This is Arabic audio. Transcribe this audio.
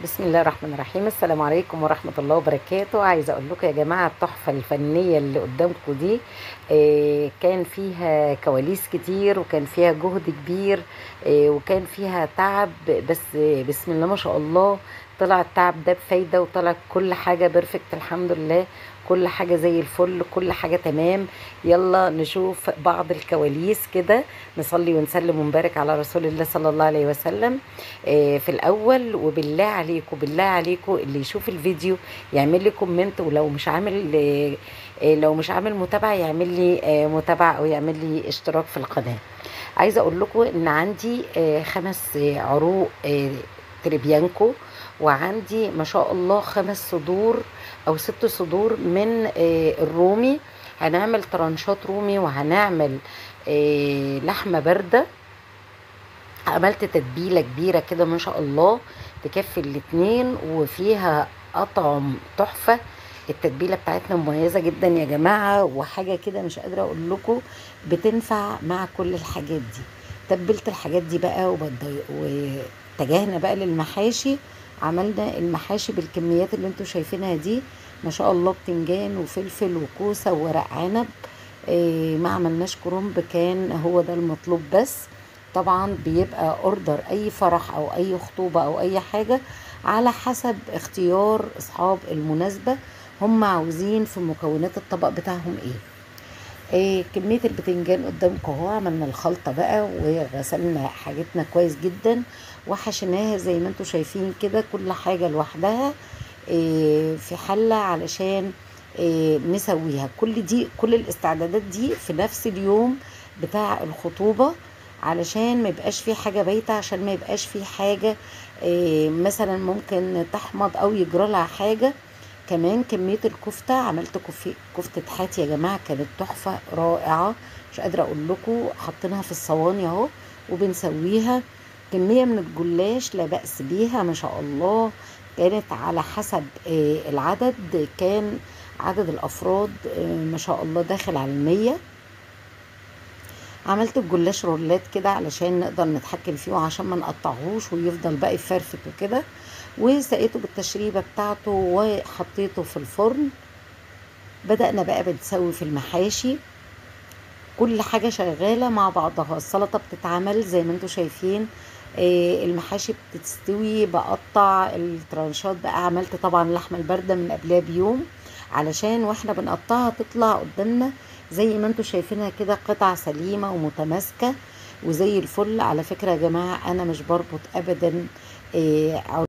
بسم الله الرحمن الرحيم. السلام عليكم ورحمة الله وبركاته. عايزة أقول لكم يا جماعة التحفة الفنية اللي قدامكم دي كان فيها كواليس كتير، وكان فيها جهد كبير، وكان فيها تعب. بس بسم الله ما شاء الله، طلع التعب ده بفايدة، وطلع كل حاجة بيرفكت الحمد لله. كل حاجة زي الفل، كل حاجة تمام. يلا نشوف بعض الكواليس كده، نصلي ونسلم ونبارك على رسول الله صلى الله عليه وسلم. في الاول، وبالله عليكم بالله عليكم اللي يشوف الفيديو يعمل لي كومنت، ولو مش عامل لو مش عامل متابعة يعمل لي متابعة، او يعمل لي اشتراك في القناة. عايزة اقول لكم ان عندي 5 عروق تريبيانكو، وعندي ما شاء الله 5 صدور او 6 صدور من الرومي. هنعمل ترانشات رومي، وهنعمل لحمة باردة. عملت تتبيلة كبيرة كده ما شاء الله تكفي الاتنين، وفيها أطعم تحفة. التتبيلة بتاعتنا مميزة جدا يا جماعة، وحاجة كده مش قادرة أقول لكم بتنفع مع كل الحاجات دي. تبلت الحاجات دي بقى واتجهنا بقى للمحاشي. عملنا المحاشي بالكميات اللي انتوا شايفينها دي ما شاء الله، بتنجان وفلفل وكوسة وورق عنب. ما عملناش كرنب، كان هو ده المطلوب بس. طبعا بيبقى اوردر اي فرح او اي خطوبة او اي حاجة على حسب اختيار اصحاب المناسبة، هم عاوزين في مكونات الطبق بتاعهم ايه. كمية البتنجان قدامكم اهو. عملنا الخلطة بقى وغسلنا حاجتنا كويس جدا، وحشيناها زي ما انتوا شايفين كده، كل حاجة لوحدها في حلة علشان نسويها. كل الاستعدادات دي في نفس اليوم بتاع الخطوبة، علشان ما يبقاش في حاجة بايتة، عشان ما يبقاش في حاجة مثلا ممكن تحمض او يجرى لها حاجة. كمان كمية الكفتة، عملت كفتة حاتي يا جماعة، كانت تحفة رائعة. مش قادرة اقول لكم، حطيناها في الصواني اهو وبنسويها. كمية من الجلاش لا بأس بيها ما شاء الله. كانت على حسب العدد، كان عدد الأفراد ما شاء الله داخل على 100. عملت الجلاش رولات كده علشان نقدر نتحكم فيه، وعشان ما نقطعهوش ويفضل بقى يفرفت وكده. وسقيته بالتشريبة بتاعته وحطيته في الفرن. بدأنا بقى بنسوي في المحاشي، كل حاجة شغالة مع بعضها. السلطة بتتعمل زي ما انتوا شايفين، المحاشي بتستوي، بقطع الترانشات بقى. عملت طبعا اللحمة الباردة من قبلها بيوم، علشان واحنا بنقطعها تطلع قدامنا زي ما انتوا شايفينها كده، قطع سليمة ومتماسكة وزي الفل. على فكرة يا جماعة، انا مش بربط ابدا